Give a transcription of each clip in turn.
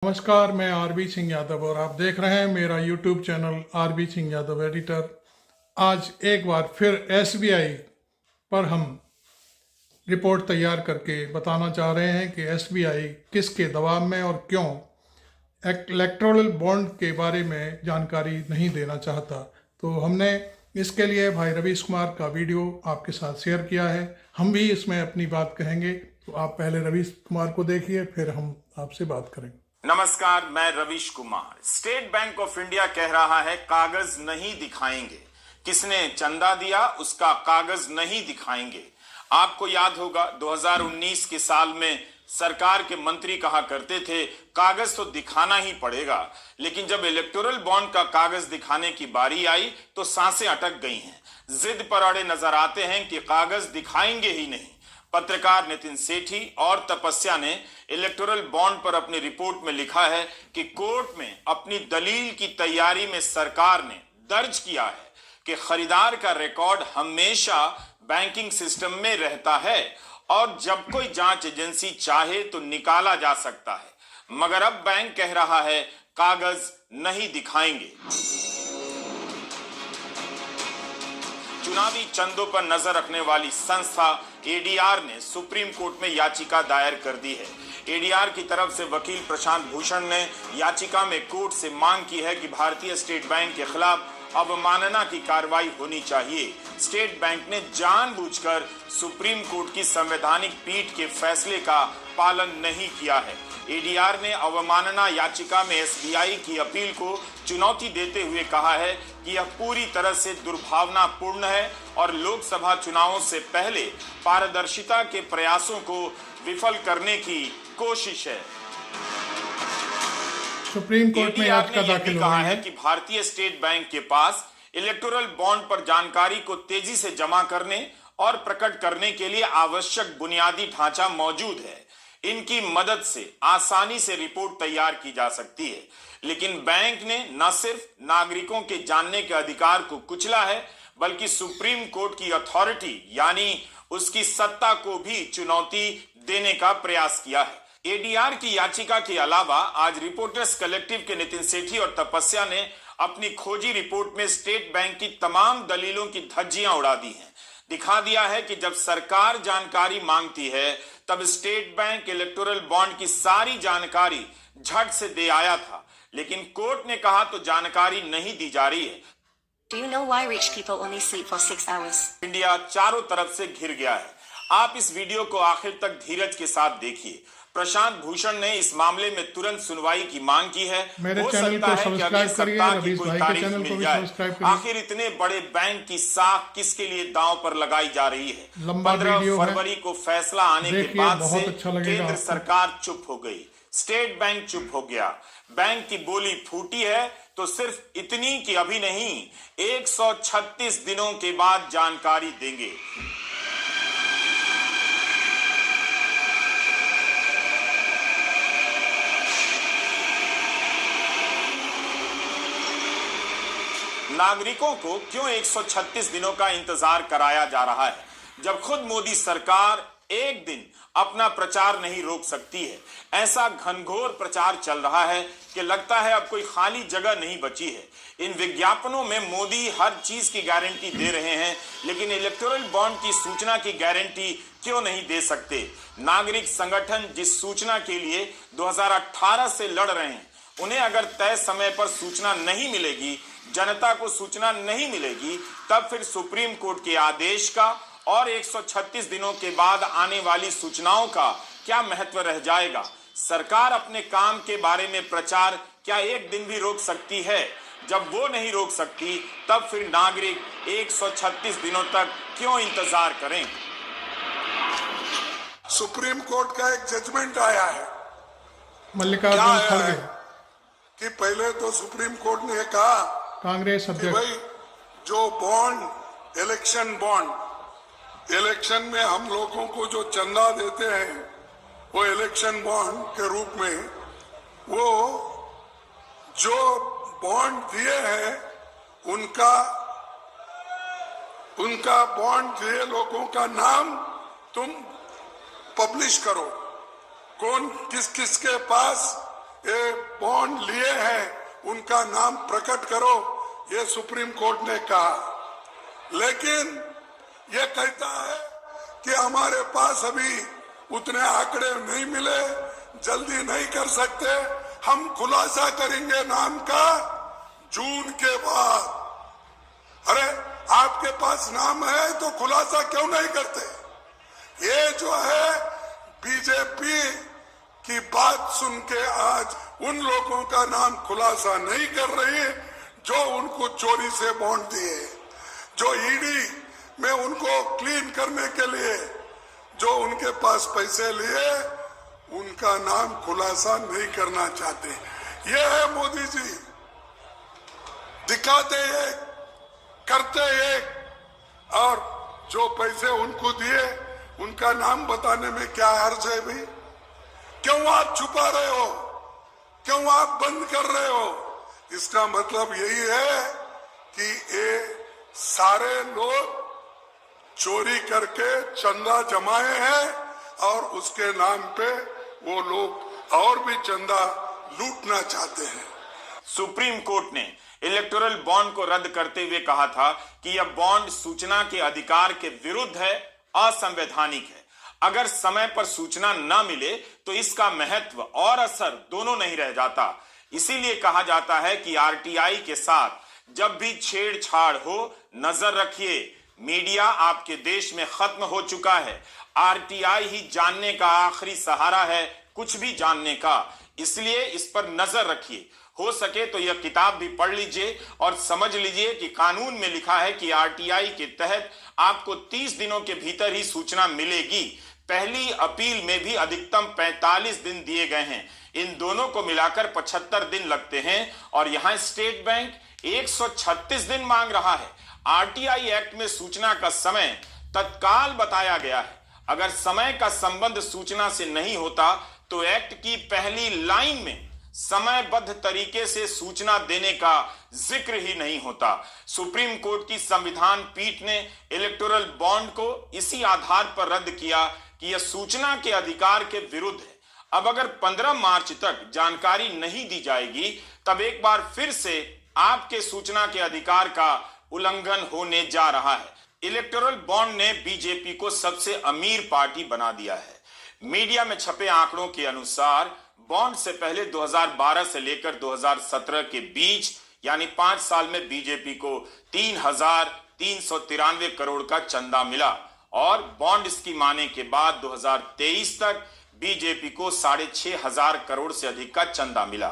नमस्कार, मैं आरबी सिंह यादव और आप देख रहे हैं मेरा YouTube channel RB Singh Yadav editor. आज एक बार फिर एसबीआई पर हम रिपोर्ट तैयार करके बताना चाह रहे हैं कि एसबीआई किसके दबाव में और क्यों इलेक्टोरल बॉन्ड के बारे में जानकारी नहीं देना चाहता। तो हमने इसके लिए भाई रवीश कुमार का वीडियो आपके साथ शेयर किया है। हम भी इसमें अपनी बात कहेंगे, तो आप पहले रवीश कुमार को देखिए, फिर हम आपसे बात करेंगे। नमस्कार, मैं Ravish Kumar. State bank of India कह रहा है कागज नहीं दिखाएंगे। किसने चंदा दिया उसका कागज नहीं दिखाएंगे। आपको याद होगा 2019 के साल में सरकार के मंत्री कहा करते थे कागज तो दिखाना ही पड़ेगा, लेकिन जब इलेक्टोरल बॉन्ड का कागज दिखाने की बारी आई तो सांसें अटक गई हैं। जिद पर अड़े नजर आते हैं कि कागज दिखाएंगे ही नहीं। पत्रकार नितिन सेठी और तपस्या ने इलेक्टोरल बॉन्ड पर अपनी रिपोर्ट में लिखा है कि कोर्ट में अपनी दलील की तैयारी में सरकार ने दर्ज किया है कि खरीदार का रिकॉर्ड हमेशा बैंकिंग सिस्टम में रहता है और जब कोई जांच एजेंसी चाहे तो निकाला जा सकता है, मगर अब बैंक कह रहा है कागज नहीं दिखाएंगे। चुनावी चंदों पर नजर रखने वाली संस्था एडीआर ने सुप्रीम कोर्ट में याचिका दायर कर दी है। एडीआर की तरफ से वकील प्रशांत भूषण ने याचिका में कोर्ट से मांग की है कि भारतीय स्टेट बैंक के खिलाफ अवमानना की कार्रवाई होनी चाहिए। स्टेट बैंक ने जानबूझकर सुप्रीम कोर्ट की संवैधानिक पीठ के फैसले का पालन नहीं किया है। एडीआर ने अवमानना याचिका में एसबीआई की अपील को चुनौती देते हुए कहा है कि यह पूरी तरह से दुर्भावनापूर्ण है और लोकसभा चुनावों से पहले पारदर्शिता के प्रयासों को विफल करने की कोशिश है। सुप्रीम कोर्ट में याचिका दाखिल कहा है कि भारतीय स्टेट बैंक के पास इलेक्टोरल बॉन्ड पर जानकारी को तेजी से जमा करने और प्रकट करने के लिए आवश्यक बुनियादी ढांचा मौजूद है। इनकी मदद से आसानी से रिपोर्ट तैयार की जा सकती है, लेकिन बैंक ने न सिर्फ नागरिकों के जानने के अधिकार को कुचला है, बल्कि सुप्रीम कोर्ट की अथॉरिटी यानी उसकी सत्ता को भी चुनौती देने का प्रयास किया है। एडीआर की याचिका के अलावा आज रिपोर्टर्स कलेक्टिव के नितिन सेठी और तपस्या ने अपनी खोजी रिपोर्ट में स्टेट बैंक की तमाम दलीलों की धज्जियां उड़ा दी हैं। दिखा दिया है कि जब सरकार जानकारी मांगती है तब स्टेट बैंक इलेक्टोरल बॉन्ड की सारी जानकारी झट से दे आया था, लेकिन कोर्ट ने कहा तो जानकारी नहीं दी जा रही है। Do you know why rich people only sleep for 6 hours? India चारों तरफ से घिर गया है। आप इस वीडियो को आखिर तक धीरज के साथ देखिए। प्रशांत भूषण ने इस मामले में तुरंत सुनवाई की मांग की है। मेरे हो चैनल सकता को है कि अगले सप्ताह की कोई तारीख मिल जाए। आखिर इतने बड़े बैंक की साख किसके लिए दांव पर लगाई जा रही है? 15 फरवरी को फैसला आने के बाद से केंद्र सरकार चुप हो गई, स्टेट बैंक चुप हो गया। बैंक की बोली फूटी है तो सिर्फ इतनी कि अभी नहीं 136 दिनों के बाद जानकारी देंगे। नागरिकों को क्यों 136 दिनों का इंतजार कराया जा रहा है, जब खुद मोदी सरकार एक दिन अपना प्रचार नहीं रोक सकती है? ऐसा घनघोर प्रचार चल रहा है कि लगता है अब कोई खाली जगह नहीं बची है। इन विज्ञापनों में मोदी हर चीज की गारंटी दे रहे हैं, लेकिन इलेक्टोरल बॉन्ड की सूचना की गारंटी क्यों नहीं दे सकते? नागरिक संगठन जिस सूचना के लिए 2018 से लड़ रहे हैं, उन्हें अगर तय समय पर सूचना नहीं मिलेगी, जनता को सूचना नहीं मिलेगी, तब फिर सुप्रीम कोर्ट के आदेश का और 136 दिनों के बाद आने वाली सूचनाओं का क्या महत्व रह जाएगा? सरकार अपने काम के बारे में प्रचार क्या एक दिन भी रोक सकती है? जब वो नहीं रोक सकती, तब फिर नागरिक 136 दिनों तक क्यों इंतजार करें? सुप्रीम कोर्ट का एक जजमेंट आया है। मल्लिकार्जुन खड़गे कि पहले तो सुप्रीम कोर्ट ने कहा कांग्रेस अध्यक्ष भाई जो बॉन्ड इलेक्शन में हम लोगों को जो चंदा देते हैं वो इलेक्शन बॉन्ड के रूप में, वो जो बॉन्ड दिए हैं उनका बॉन्ड दिए लोगों का नाम तुम पब्लिश करो, कौन किस किस के पास ये बॉन्ड लिए हैं उनका नाम प्रकट करो, ये सुप्रीम कोर्ट ने कहा। लेकिन ये कहता है कि हमारे पास अभी उतने आंकड़े नहीं मिले, जल्दी नहीं कर सकते, हम खुलासा करेंगे नाम का जून के बाद। अरे आपके पास नाम है तो खुलासा क्यों नहीं करते? ये जो है बीजेपी की बात सुन के आज उन लोगों का नाम खुलासा नहीं कर रही है जो उनको चोरी से बॉन्ड दिए, जो ईडी में उनको क्लीन करने के लिए जो उनके पास पैसे लिए, उनका नाम खुलासा नहीं करना चाहते। ये है मोदी जी, दिखाते एक, करते एक, और जो पैसे उनको दिए उनका नाम बताने में क्या हर्ज है भाई? क्यों आप छुपा रहे हो? क्यों आप बंद कर रहे हो? इसका मतलब यही है कि ये सारे लोग चोरी करके चंदा जमाए हैं और उसके नाम पे वो लोग और भी चंदा लूटना चाहते हैं। सुप्रीम कोर्ट ने इलेक्टोरल बॉन्ड को रद्द करते हुए कहा था कि यह बॉन्ड सूचना के अधिकार के विरुद्ध है, असंवैधानिक है। अगर समय पर सूचना न मिले तो इसका महत्व और असर दोनों नहीं रह जाता। इसीलिए कहा जाता है कि आरटीआई के साथ जब भी छेड़छाड़ हो, नजर रखिए। मीडिया आपके देश में खत्म हो चुका है। आरटीआई ही जानने का आखिरी सहारा है, कुछ भी जानने का। इसलिए इस पर नजर रखिए। हो सके तो यह किताब भी पढ़ लीजिए और समझ लीजिए कि कानून में लिखा है कि आरटीआई के तहत आपको 30 दिनों के भीतर ही सूचना मिलेगी। पहली अपील में भी अधिकतम 45 दिन दिए गए हैं। इन दोनों को मिलाकर 75 दिन लगते हैं और यहां स्टेट बैंक 136 दिन मांग रहा है। आरटीआई एक्ट में सूचना का समय तत्काल बताया गया है। अगर समय का संबंध सूचना से नहीं होता तो एक्ट की पहली लाइन में समयबद्ध तरीके से सूचना देने का जिक्र ही नहीं होता। सुप्रीम कोर्ट की संविधान पीठ ने इलेक्टोरल बॉन्ड को इसी आधार पर रद्द किया कि यह सूचना के अधिकार के विरुद्ध है। अब अगर 15 मार्च तक जानकारी नहीं दी जाएगी तब एक बार फिर से आपके सूचना के अधिकार का उल्लंघन होने जा रहा है। इलेक्टोरल बॉन्ड ने बीजेपी को सबसे अमीर पार्टी बना दिया है। मीडिया में छपे आंकड़ों के अनुसार बॉन्ड से पहले 2012 से लेकर 2017 के बीच यानी 5 साल में बीजेपी को 3,393 करोड़ का चंदा मिला और बॉन्ड स्कीम आने के बाद 2023 तक बीजेपी को 6,500 करोड़ से अधिक का चंदा मिला।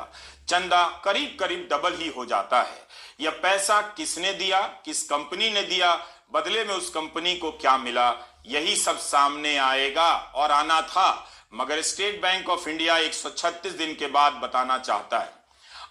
चंदा करीब करीब डबल ही हो जाता है। यह पैसा किसने दिया, किस कंपनी ने दिया, बदले में उस कंपनी को क्या मिला, यही सब सामने आएगा और आना था, मगर स्टेट बैंक ऑफ इंडिया 136 दिन के बाद बताना चाहता है।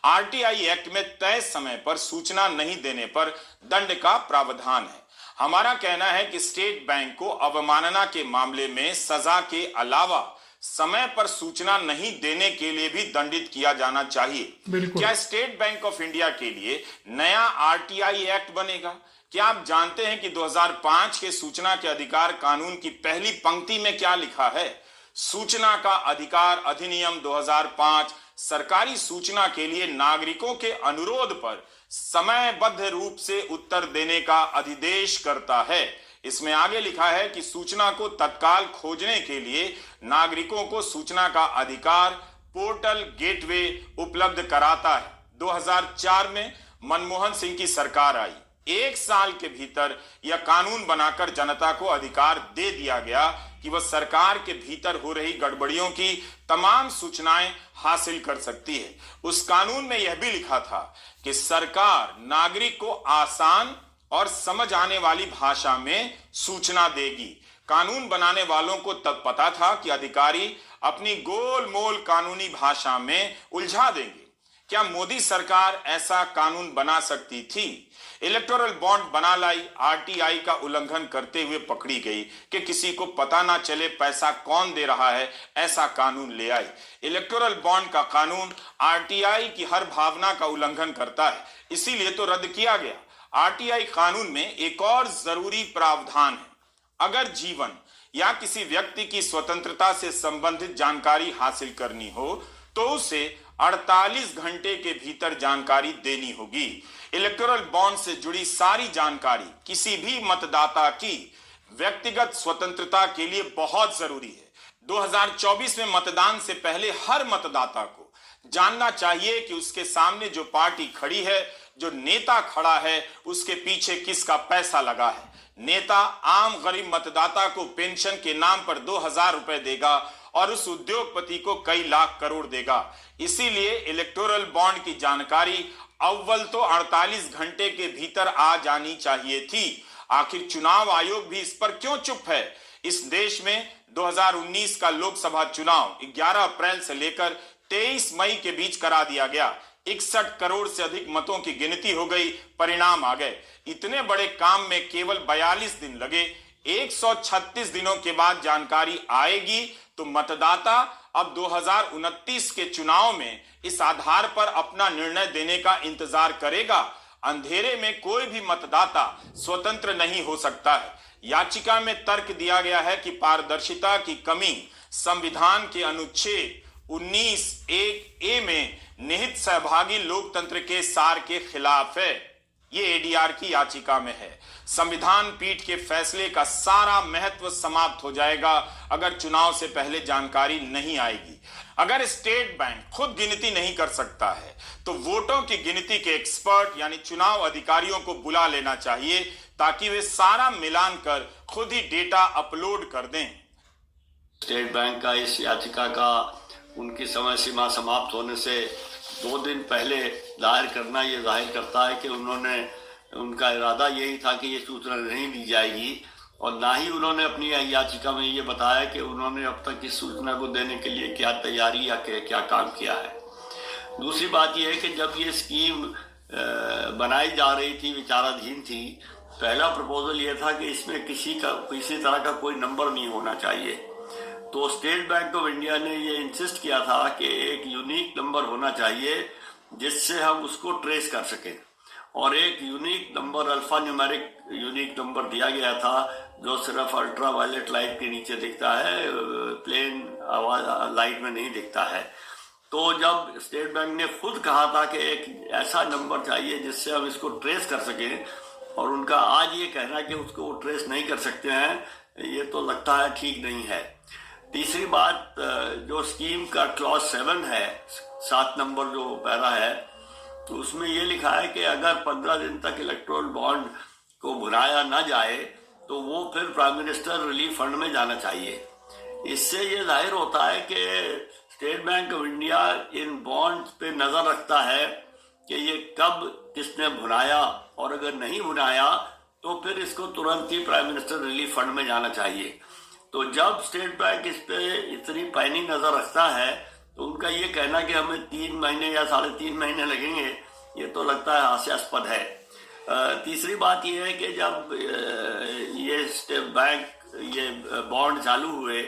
आरटीआई एक्ट में तय समय पर सूचना नहीं देने पर दंड का प्रावधान है। हमारा कहना है कि स्टेट बैंक को अवमानना के मामले में सजा के अलावा समय पर सूचना नहीं देने के लिए भी दंडित किया जाना चाहिए। क्या स्टेट बैंक ऑफ इंडिया के लिए नया आरटीआई एक्ट बनेगा? क्या आप जानते हैं कि 2005 के सूचना के अधिकार कानून की पहली पंक्ति में क्या लिखा है? सूचना का अधिकार अधिनियम 2005 सरकारी सूचना के लिए नागरिकों के अनुरोध पर समयबद्ध रूप से उत्तर देने का अधिदेश करता है। इसमें आगे लिखा है कि सूचना को तत्काल खोजने के लिए नागरिकों को सूचना का अधिकार पोर्टल गेटवे उपलब्ध कराता है। 2004 में मनमोहन सिंह की सरकार आई। 1 साल के भीतर यह कानून बनाकर जनता को अधिकार दे दिया गया कि वह सरकार के भीतर हो रही गड़बड़ियों की तमाम सूचनाएं हासिल कर सकती है। उस कानून में यह भी लिखा था कि सरकार नागरिक को आसान और समझ आने वाली भाषा में सूचना देगी। कानून बनाने वालों को तब पता था कि अधिकारी अपनी गोलमोल कानूनी भाषा में उलझा देंगे। क्या मोदी सरकार ऐसा कानून बना सकती थी? इलेक्टोरल बॉन्ड बना लाई, आरटीआई का उल्लंघन करते हुए पकड़ी गई कि किसी को पता ना चले पैसा कौन दे रहा है, ऐसा कानून ले आई। इलेक्टोरल बॉन्ड का कानून आरटीआई की हर भावना का उल्लंघन करता है, इसीलिए तो रद्द किया गया। आरटीआई कानून में एक और जरूरी प्रावधान है। अगर जीवन या किसी व्यक्ति की स्वतंत्रता से संबंधित जानकारी हासिल करनी हो तो उसे 48 घंटे के भीतर जानकारी देनी होगी। इलेक्टोरल बॉन्ड से जुड़ी सारी जानकारी किसी भी मतदाता की व्यक्तिगत स्वतंत्रता के लिए बहुत जरूरी है। 2024 में मतदान से पहले हर मतदाता को जानना चाहिए कि उसके सामने जो पार्टी खड़ी है, जो नेता खड़ा है, उसके पीछे किसका पैसा लगा है। नेता आम गरीब मतदाता को पेंशन के नाम पर 2000 रुपए देगा और उस उद्योगपति को कई लाख करोड़ देगा। इसीलिए इलेक्टोरल बॉन्ड की जानकारी अव्वल तो 48 घंटे के भीतर आ जानी चाहिए थी। आखिर चुनाव आयोग भी इस पर क्यों चुप है? इस देश में 2019 का लोकसभा चुनाव 11 अप्रैल से लेकर 23 मई के बीच करा दिया गया। 61 करोड़ से अधिक मतों की गिनती हो गई, परिणाम आ गए। इतने बड़े काम में केवल 42 दिन लगे। 136 दिनों के बाद जानकारी आएगी तो मतदाता अब 2029 के चुनाव में इस आधार पर अपना निर्णय देने का इंतजार करेगा। अंधेरे में कोई भी मतदाता स्वतंत्र नहीं हो सकता है। याचिका में तर्क दिया गया है कि पारदर्शिता की कमी संविधान के अनुच्छेद 19(1)(a) में निहित सहभागी लोकतंत्र के सार के खिलाफ है। ये एडीआर की याचिका में है। संविधान पीठ के फैसले का सारा महत्व समाप्त हो जाएगा अगर चुनाव से पहले जानकारी नहीं आएगी। अगर स्टेट बैंक खुद गिनती नहीं कर सकता है तो वोटों की गिनती के एक्सपर्ट यानी चुनाव अधिकारियों को बुला लेना चाहिए ताकि वे सारा मिलान कर खुद ही डेटा अपलोड कर दें। स्टेट बैंक का इस याचिका का उनकी समय सीमा समाप्त होने से 2 दिन पहले दायर करना ये जाहिर करता है कि उनका इरादा यही था कि ये सूचना नहीं दी जाएगी और ना ही उन्होंने अपनी याचिका में ये बताया कि उन्होंने अब तक इस सूचना को देने के लिए क्या तैयारी या क्या काम किया है। दूसरी बात यह है कि जब ये स्कीम बनाई जा रही थी, विचाराधीन थी, पहला प्रपोजल ये था कि इसमें किसी तरह का कोई नंबर नहीं होना चाहिए। तो स्टेट बैंक ऑफ इंडिया ने ये इंसिस्ट किया था कि एक यूनिक नंबर होना चाहिए जिससे हम उसको ट्रेस कर सकें और एक unique number, alpha numeric unique number दिया गया था जो सिर्फ अल्ट्रा वायलेट लाइट के नीचे दिखता है, प्लेन लाइट में नहीं दिखता है। तो जब स्टेट बैंक ने खुद कहा था कि एक ऐसा नंबर चाहिए जिससे हम इसको ट्रेस कर सकें और उनका आज ये कहना कि उसको वो ट्रेस नहीं कर सकते हैं, ये तो लगता है ठीक नहीं है। तीसरी बात, जो स्कीम का क्लॉज 7 है, 7 नंबर जो पैरा है, तो उसमें ये लिखा है कि अगर 15 दिन तक इलेक्टोरल बॉन्ड को भुनाया ना जाए तो वो फिर प्राइम मिनिस्टर रिलीफ फंड में जाना चाहिए। इससे ये जाहिर होता है कि state bank of India in bonds पे नजर रखता है कि ये कब किसने भुनाया और अगर नहीं भुनाया तो फिर इसको तुरंत ही प्राइम मिनिस्टर रिलीफ फंड में जाना चाहिए। तो जब स्टेट बैंक इस पे इतनी पैनी नजर रखता है तो उनका ये कहना कि हमें 3 महीने या 3.5 महीने लगेंगे, ये तो लगता है हास्यास्पद है। तीसरी बात ये है कि जब ये स्टेट बैंक ये बॉन्ड चालू हुए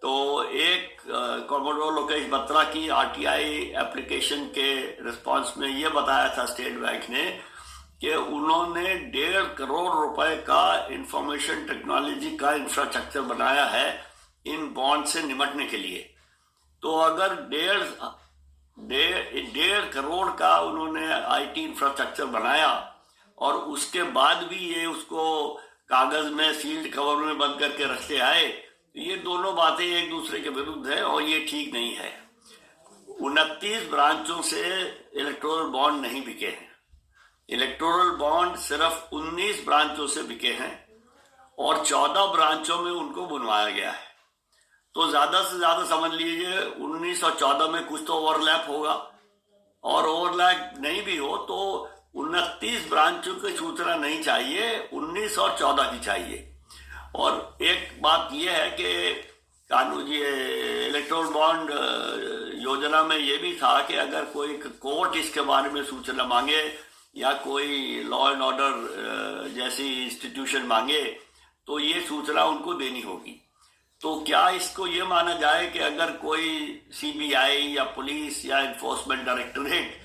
तो एक कॉमोडोर लोकेश बत्रा की आरटीआई एप्लीकेशन के रिस्पांस में ये बताया था स्टेट बैंक ने कि उन्होंने 1.5 करोड़ रुपए का इंफॉर्मेशन टेक्नोलॉजी का इंफ्रास्ट्रक्चर बनाया है इन बॉन्ड से निपटने के लिए। तो अगर 1.5 करोड़ का उन्होंने आईटी इंफ्रास्ट्रक्चर बनाया और उसके बाद भी ये उसको कागज में सील्ड कवर में बंद करके रखते आए, तो ये दोनों बातें एक दूसरे के विरुद्ध है और ये ठीक नहीं है। 29 ब्रांचों से इलेक्टोरल बॉन्ड नहीं बिके हैं। इलेक्टोरल बॉन्ड सिर्फ 19 ब्रांचों से बिके हैं और 14 ब्रांचों में उनको बनवाया गया है। तो ज्यादा से ज्यादा समझ लीजिए 19 और 14 में कुछ तो ओवरलैप होगा और ओवरलैप नहीं भी हो तो 29 ब्रांचों की सूचना नहीं चाहिए, 19 और 14 की चाहिए। और एक बात यह है कि कानून ये इलेक्टोरल बॉन्ड योजना में ये भी था कि अगर कोई कोर्ट इसके बारे में सूचना मांगे या कोई लॉ एंड ऑर्डर जैसी इंस्टीट्यूशन मांगे तो ये सूचना उनको देनी होगी। तो क्या इसको ये माना जाए कि अगर कोई सीबीआई या पुलिस या इन्फोर्समेंट डायरेक्टरेट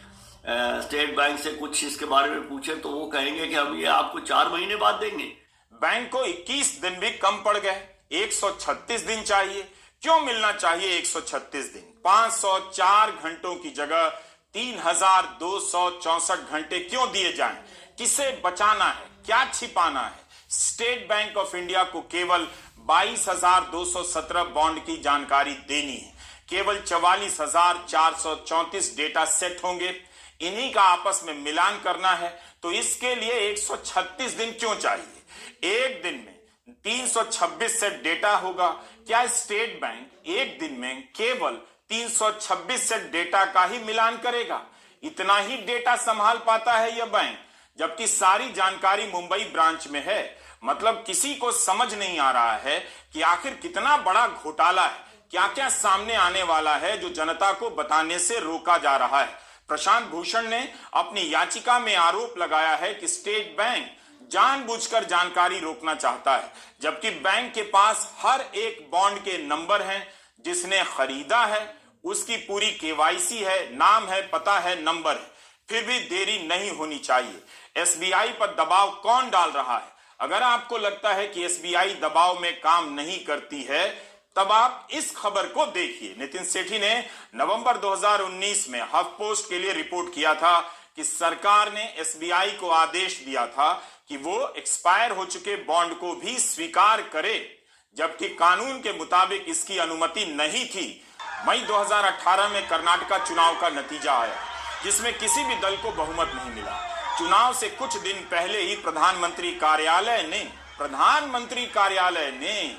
स्टेट बैंक से कुछ इसके बारे में पूछे तो वो कहेंगे कि हम ये आपको 4 महीने बाद देंगे? बैंक को 21 दिन भी कम पड़ गए, 136 दिन चाहिए। क्यों मिलना चाहिए 136 दिन? 504 घंटों की जगह 3264 घंटे क्यों दिए जाएं? किसे बचाना है? क्या छिपाना है? स्टेट बैंक ऑफ इंडिया को केवल 22,217 बॉन्ड की जानकारी देनी है। केवल 44,434 डेटा सेट होंगे, इन्हीं का आपस में मिलान करना है। तो इसके लिए 136 दिन क्यों चाहिए? एक दिन में 326 सेट डेटा होगा। क्या स्टेट बैंक एक दिन में केवल 326 सेट डेटा का ही मिलान करेगा? इतना ही डेटा संभाल पाता है यह बैंक, जबकि सारी जानकारी मुंबई ब्रांच में है। मतलब किसी को समझ नहीं आ रहा है कि आखिर कितना बड़ा घोटाला है, क्या क्या सामने आने वाला है जो जनता को बताने से रोका जा रहा है। प्रशांत भूषण ने अपनी याचिका में आरोप लगाया है कि स्टेट बैंक जानबूझकर जानकारी रोकना चाहता है, जबकि बैंक के पास हर एक बॉन्ड के नंबर हैं, जिसने खरीदा है उसकी पूरी केवाईसी है, नाम है, पता है, नंबर है। फिर भी देरी नहीं होनी चाहिए। एसबीआई पर दबाव कौन डाल रहा है? अगर आपको लगता है कि एसबीआई दबाव में काम नहीं करती है, तब आप इस खबर को देखिए। नितिन सेठी ने नवंबर 2019 में हफ पोस्ट के लिए रिपोर्ट किया था कि सरकार ने एसबीआई को आदेश दिया था कि वो एक्सपायर हो चुके बॉन्ड को भी स्वीकार करे, जबकि कानून के मुताबिक इसकी अनुमति नहीं थी। मई 2018 में कर्नाटका चुनाव का नतीजा आया, जिसमें किसी भी दल को बहुमत नहीं मिला। चुनाव से कुछ दिन पहले ही प्रधानमंत्री कार्यालय ने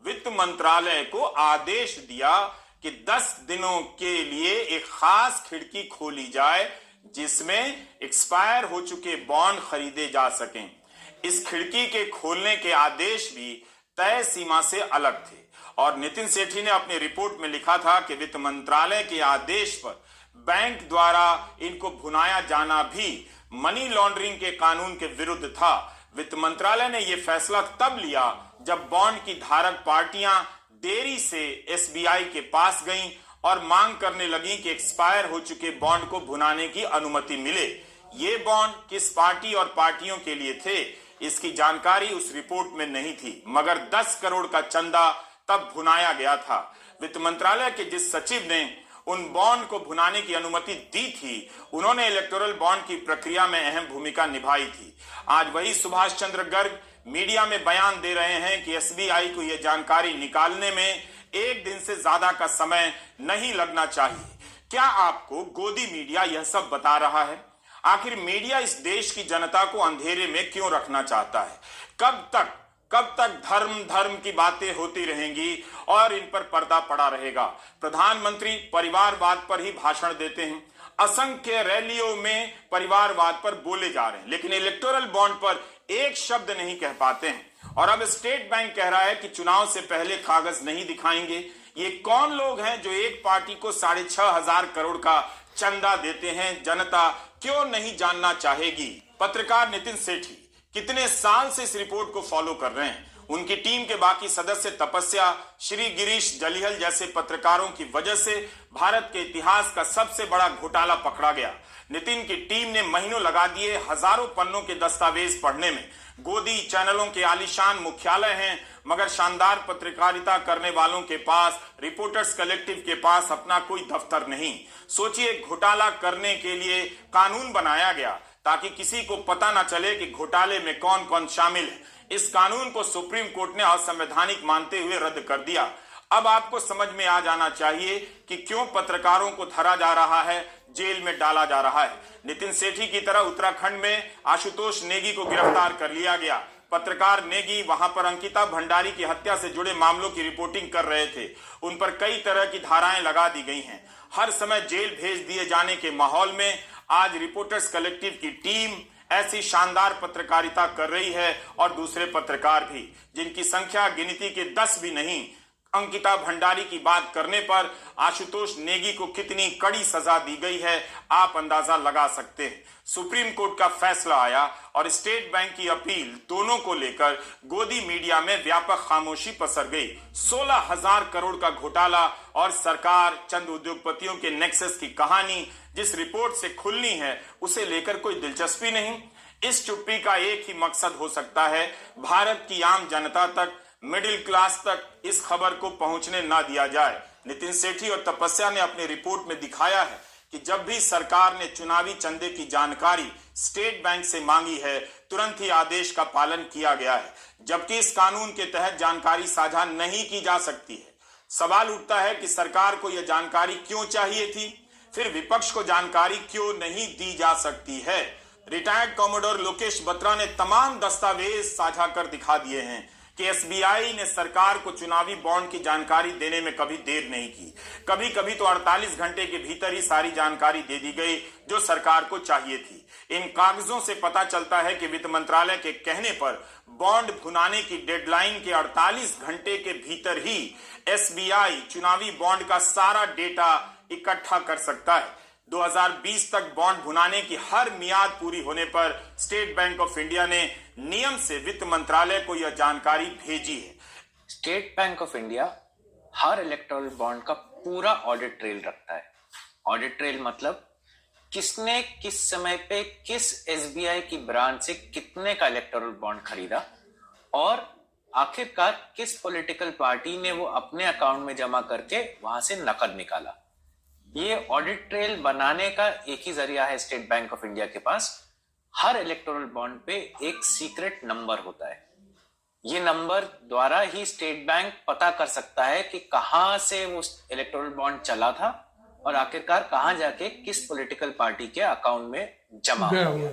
वित्त मंत्रालय को आदेश दिया कि 10 दिनों के लिए एक खास खिड़की खोली जाए, जिसमें एक्सपायर हो चुके बॉन्ड खरीदे जा सकें। इस खिड़की के खोलने के आदेश भी तय सीमा से अलग थे, और नितिन सेठी ने अपनी रिपोर्ट में लिखा था कि वित्त मंत्रालय के आदेश पर बैंक द्वारा इनको भुनाया जाना भी मनी लॉन्ड्रिंग के कानून के विरुद्ध था। वित्त मंत्रालय ने यह फैसला तब लिया जब बॉन्ड की धारक पार्टियां देरी से एसबीआई के पास गईं और मांग करने लगी कि एक्सपायर हो चुके बॉन्ड को भुनाने की अनुमति मिले। ये बॉन्ड किस पार्टी और पार्टियों के लिए थे, इसकी जानकारी उस रिपोर्ट में नहीं थी, मगर 10 करोड़ का चंदा तब भुनाया गया था। वित्त मंत्रालय के जिस सचिव ने उन बॉन्ड को भुनाने की अनुमति दी थी, उन्होंने इलेक्टोरल बॉन्ड की प्रक्रिया में अहम भूमिका निभाई थी। आज वही सुभाष चंद्र गर्ग मीडिया में बयान दे रहे हैं कि एसबीआई को यह जानकारी निकालने में एक दिन से ज्यादा का समय नहीं लगना चाहिए। क्या आपको गोदी मीडिया यह सब बता रहा है? आखिर मीडिया इस देश की जनता को अंधेरे में क्यों रखना चाहता है? कब तक धर्म की बातें होती रहेंगी और इन पर पर्दा पड़ा रहेगा? प्रधानमंत्री परिवारवाद पर ही भाषण देते हैं, असंख्य रैलियों में परिवारवाद पर बोले जा रहे हैं, लेकिन इलेक्टोरल बॉन्ड पर एक शब्द नहीं कह पाते हैं। और अब स्टेट बैंक कह रहा है कि चुनाव से पहले कागज नहीं दिखाएंगे। ये कौन लोग हैं जो एक पार्टी को 6,500 करोड़ का चंदा देते हैं? जनता क्यों नहीं जानना चाहेगी? पत्रकार नितिन सेठी कितने साल से इस रिपोर्ट को फॉलो कर रहे हैं। उनकी टीम के बाकी सदस्य तपस्या, श्री गिरीश जलिहल जैसे पत्रकारों की वजह से भारत के इतिहास का सबसे बड़ा घोटाला पकड़ा गया। नितिन की टीम ने महीनों लगा दिए हजारों पन्नों के दस्तावेज पढ़ने में। गोदी चैनलों के आलीशान मुख्यालय हैं, मगर शानदार पत्रकारिता करने वालों के पास, रिपोर्टर्स कलेक्टिव के पास अपना कोई दफ्तर नहीं। सोचिए, घोटाला करने के लिए कानून बनाया गया ताकि किसी को पता ना चले कि घोटाले में कौन कौन शामिल है। इस कानून को सुप्रीम कोर्ट ने असंवैधानिक मानते हुए रद्द कर दिया। अब आपको समझ में आ जाना चाहिए कि क्यों पत्रकारों को धरा जा रहा है, जेल में डाला जा रहा है। नितिन सेठी की तरह उत्तराखंड में आशुतोष नेगी को गिरफ्तार कर लिया गया। पत्रकार नेगी वहां पर अंकिता भंडारी की हत्या से जुड़े मामलों की रिपोर्टिंग कर रहे थे। उन पर कई तरह की धाराएं लगा दी गई हैं। हर समय जेल भेज दिए जाने के माहौल में आज रिपोर्टर्स कलेक्टिव की टीम ऐसी शानदार पत्रकारिता कर रही है, और दूसरे पत्रकार भी, जिनकी संख्या गिनती के 10 भी नहीं। अंकिता भंडारी की बात करने पर आशुतोष नेगी को कितनी कड़ी सजा दी गई है, आप अंदाजा लगा सकते हैं। सुप्रीम कोर्ट का फैसला आया और स्टेट बैंक की अपील, दोनों को लेकर गोदी मीडिया में व्यापक खामोशी पसर गई। 16,000 करोड़ का घोटाला और सरकार चंद उद्योगपतियों के नेक्सस की कहानी जिस रिपोर्ट से खुलनी है, उसे लेकर कोई दिलचस्पी नहीं। इस चुप्पी का एक ही मकसद हो सकता है, भारत की आम जनता तक मिडिल क्लास तक इस खबर को पहुंचने ना दिया जाए। नितिन सेठी और तपस्या ने अपनी रिपोर्ट में दिखाया है कि जब भी सरकार ने चुनावी चंदे की जानकारी स्टेट बैंक से मांगी है, तुरंत ही आदेश का पालन किया गया है, जबकि इस कानून के तहत जानकारी साझा नहीं की जा सकती है। सवाल उठता है कि सरकार को यह जानकारी क्यों चाहिए थी, फिर विपक्ष को जानकारी क्यों नहीं दी जा सकती है। रिटायर्ड कॉमोडोर लोकेश बत्रा ने तमाम दस्तावेज साझा कर दिखा दिए हैं कि एसबीआई ने सरकार को चुनावी बॉन्ड की जानकारी देने में कभी देर नहीं की। कभी कभी तो 48 घंटे के भीतर ही सारी जानकारी दे दी गई जो सरकार को चाहिए थी। इन कागजों से पता चलता है कि वित्त मंत्रालय के कहने पर बॉन्ड भुनाने की डेडलाइन के 48 घंटे के भीतर ही एसबीआई चुनावी बॉन्ड का सारा डेटा इकट्ठा कर सकता है। 2020 तक बॉन्ड भुनाने की हर मियाद पूरी होने पर स्टेट बैंक ऑफ इंडिया ने नियम से वित्त मंत्रालय को यह जानकारी भेजी है। State bank of India her electoral bond का पूरा ऑडिट ट्रेल रखता है। ऑडिट ट्रेल मतलब किसने किस समय पे किस एसबीआई की ब्रांच से कितने का इलेक्टोरल बॉन्ड खरीदा और आखिरकार किस पॉलिटिकल पार्टी ने वो अपने अकाउंट में जमा करके वहां से नकद निकाला। ये ऑडिट ट्रेल बनाने का एक ही जरिया है स्टेट बैंक ऑफ इंडिया के पास। हर इलेक्टोरल बॉन्ड पे एक सीक्रेट नंबर होता है। ये नंबर द्वारा ही स्टेट बैंक पता कर सकता है कि कहां से वो इलेक्टोरल बॉन्ड चला था और आखिरकार कहां जाके किस पॉलिटिकल पार्टी के अकाउंट में जमा हो गया।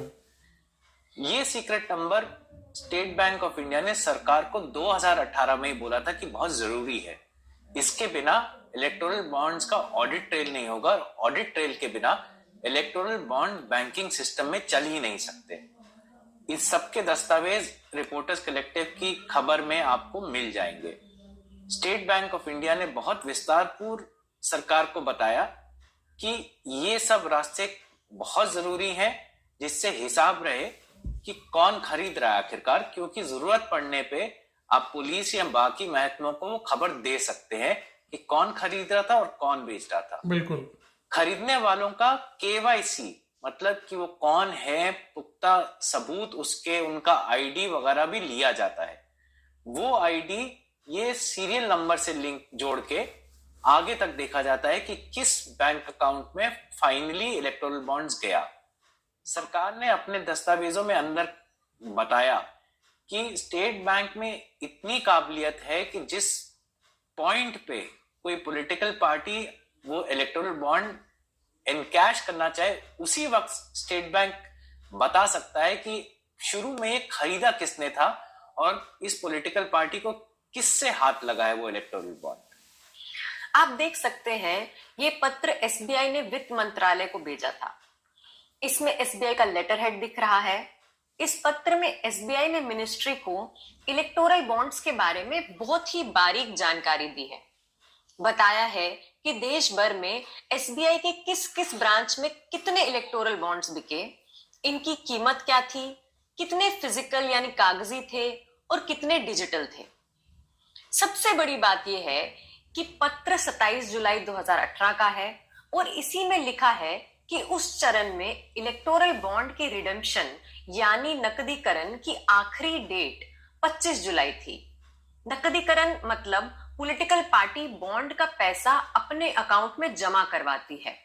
ये secret number state bank of India ने सरकार को 2018 में ही बोला था कि बहुत जरूरी है। इसके बिना इलेक्टोरल बॉन्ड्स का ऑडिट ट्रेल नहीं होगा और ऑडिट ट्रेल के बिना इलेक्टोरल बॉन्ड बैंकिंग सिस्टम में चल ही नहीं सकते। इस सबके दस्तावेज रिपोर्टर्स कलेक्टिव की खबर में आपको मिल जाएंगे। स्टेट बैंक ऑफ इंडिया ने बहुत विस्तारपूर्वक सरकार को बताया कि ये सब रास्ते बहुत जरूरी हैं जिससे हिसाब रहे कि कौन खरीद रहा है आखिरकार, क्योंकि जरूरत पड़ने पे आप पुलिस या बाकी महकमों को खबर दे सकते हैं कि कौन खरीद रहा था और कौन बेच रहा था। बिल्कुल। खरीदने वालों का केवाईसी मतलब कि वो कौन है, पुख्ता सबूत उसके, उनका आईडी वगैरह भी लिया जाता है। वो आईडी ये सीरियल नंबर से लिंक जोड़ के आगे तक देखा जाता है कि किस बैंक अकाउंट में फाइनली इलेक्टोरल बॉन्ड्स गया। सरकार ने अपने दस्तावेजों में अंदर बताया कि स्टेट बैंक में इतनी काबिलियत है कि जिस पॉइंट पे कोई पॉलिटिकल पार्टी वो इलेक्टोरल बॉन्ड एनकैश करना चाहे उसी वक्त स्टेट बैंक बता सकता है कि शुरू में ये खरीदा किसने था और इस पॉलिटिकल पार्टी को किससे हाथ लगा है वो इलेक्टोरल बॉन्ड। आप देख सकते हैं ये पत्र एसबीआई ने वित्त मंत्रालय को भेजा था। इसमें एसबीआई का लेटर हेड दिख रहा है। इस पत्र में एसबीआई ने मिनिस्ट्री को इलेक्टोरल बॉन्ड्स के बारे में बहुत ही बारीक जानकारी दी है। बताया है कि देश भर में एसबीआई के किस किस ब्रांच में कितने इलेक्टोरल बॉन्ड्स बिके, इनकी कीमत क्या थी, कितने फिजिकल यानी कागजी थे और कितने डिजिटल थे। सबसे बड़ी बात यह है कि पत्र 27 जुलाई 2018 का है और इसी में लिखा है कि उस चरण में इलेक्टोरल बॉन्ड की रिडेम्पशन यानी नकदीकरण की आखिरी डेट 25 जुलाई थी। नकदीकरण मतलब पॉलिटिकल पार्टी बॉन्ड का पैसा अपने अकाउंट में जमा करवाती है।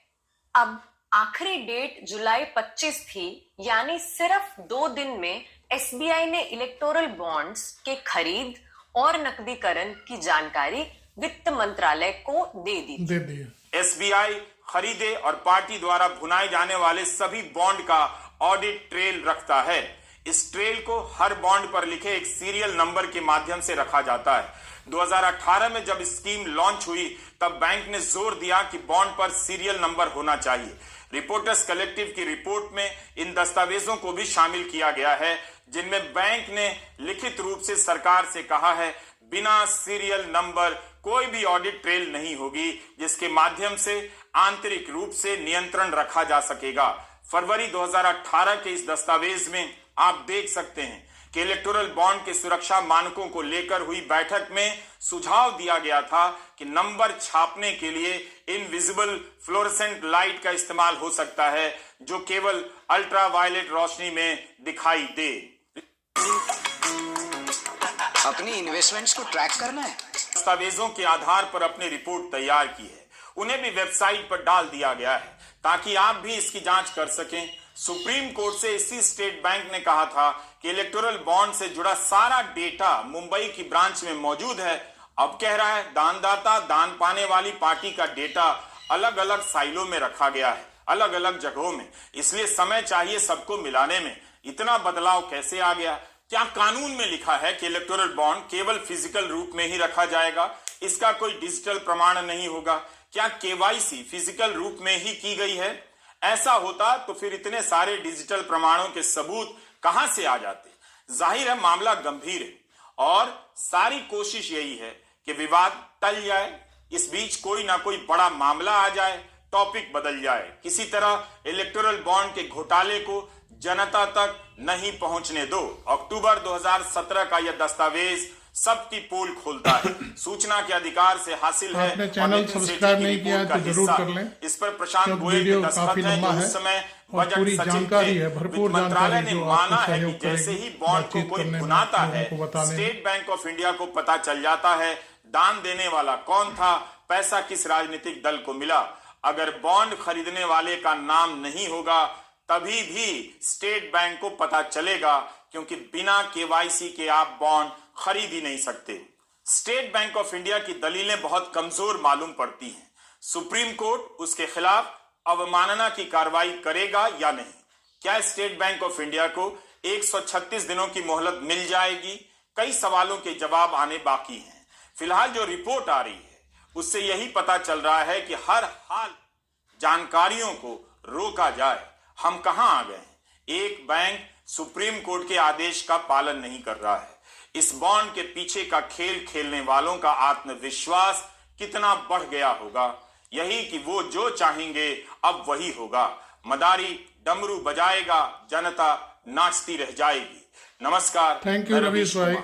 अब आखिरी डेट जुलाई 25 थी, यानी सिर्फ 2 दिन में एसबीआई ने इलेक्टोरल बॉन्ड्स के खरीद और नकदीकरण की जानकारी वित्त मंत्रालय को दे दी। एसबीआई खरीदे और पार्टी द्वारा भुनाए जाने वाले सभी बॉन्ड का ऑडिट ट्रेल रखता है। इस ट्रेल को हर बॉन्ड पर लिखे एक सीरियल नंबर के माध्यम से रखा जाता है। 2018 में जब स्कीम लॉन्च हुई तब बैंक ने जोर दिया कि बॉन्ड पर सीरियल नंबर होना चाहिए। रिपोर्टर्स कलेक्टिव की रिपोर्ट में इन दस्तावेजों को भी शामिल किया गया है जिनमें बैंक ने लिखित रूप से सरकार से कहा है बिना सीरियल नंबर कोई भी ऑडिट ट्रेल नहीं होगी जिसके माध्यम से आंतरिक रूप से नियंत्रण रखा जा सकेगा। फरवरी 2018 के इस दस्तावेज में आप देख सकते हैं कि इलेक्टोरल बॉन्ड के सुरक्षा मानकों को लेकर हुई बैठक में सुझाव दिया गया था कि नंबर छापने के लिए इनविजिबल फ्लोरेसेंट लाइट का इस्तेमाल हो सकता है जो केवल अल्ट्रावायलेट रोशनी में दिखाई दे। अपनी इन्वेस्टमेंट्स को ट्रैक करना है। दस्तावेजों के आधार पर अपनी रिपोर्ट तैयार की है, उन्हें भी वेबसाइट पर डाल दिया गया है ताकि आप भी इसकी जांच कर सकें। सुप्रीम कोर्ट से इसी स्टेट बैंक ने कहा था कि इलेक्टोरल बॉन्ड से जुड़ा सारा डेटा मुंबई की ब्रांच में मौजूद है। अब कह रहा है दानदाता, दान पाने वाली पार्टी का डेटा अलग अलग साइलों में रखा गया है, अलग अलग जगहों में, इसलिए समय चाहिए सबको मिलाने में। इतना बदलाव कैसे आ गया? क्या कानून में लिखा है कि इलेक्टोरल बॉन्ड केवल फिजिकल रूप में ही रखा जाएगा, इसका कोई डिजिटल प्रमाण नहीं होगा? क्या केवाईसी फिजिकल रूप में ही की गई है? ऐसा होता तो फिर इतने सारे डिजिटल प्रमाणों के सबूत कहां से आ जाते? जाहिर है मामला गंभीर है और सारी कोशिश यही है कि विवाद टल जाए, इस बीच कोई ना कोई बड़ा मामला आ जाए, टॉपिक बदल जाए, किसी तरह इलेक्टोरल बॉन्ड के घोटाले को जनता तक नहीं पहुंचने दो। अक्टूबर 2017 का यह दस्तावेज सबकी पोल खोलता है, सूचना के अधिकार से हासिल है। आपने चैनल सब्सक्राइब नहीं किया तो जरूर कर लें। इस पर प्रशांत क्योंकि गोयल वीडियो के दस्तखत काफी हैं, लंबा जो है उस समय और बजट पूरी सचिव जानकारी थे। है, भरपूर वित्त मंत्रालय जानकारी ने जो माना आपको है कि सहयोग जैसे करेगी ही बॉन्ड को बातचीत कोई करने में, भुनाता है, लोगों को बताने में। स्टेट बैंक ऑफ इंडिया को पता चल जाता है दान देने वाला कौन था, पैसा किस राजनीतिक दल को मिला। अगर बॉन्ड खरीदने वाले का नाम नहीं होगा तभी भी स्टेट बैंक को पता चलेगा, क्योंकि बिना केवाईसी के आप बॉन्ड खरीद ही नहीं सकते। स्टेट बैंक ऑफ इंडिया की दलीलें बहुत कमजोर मालूम पड़ती हैं। सुप्रीम कोर्ट उसके खिलाफ अवमानना की कार्रवाई करेगा या नहीं? क्या स्टेट बैंक ऑफ इंडिया को 136 दिनों की मोहलत मिल जाएगी? कई सवालों के जवाब आने बाकी हैं। फिलहाल जो रिपोर्ट आ रही है उससे यही पता चल रहा है कि हर हाल जानकारियों को रोका जाए। हम कहां आ गए हैं? एक बैंक सुप्रीम कोर्ट के आदेश का पालन नहीं कर रहा है। इस बॉन्ड के पीछे का खेल खेलने वालों का आत्मविश्वास कितना बढ़ गया होगा, यही कि वो जो चाहेंगे अब वही होगा। मदारी डमरू बजाएगा, जनता नाचती रह जाएगी। नमस्कार। थैंक यू रवीश भाई।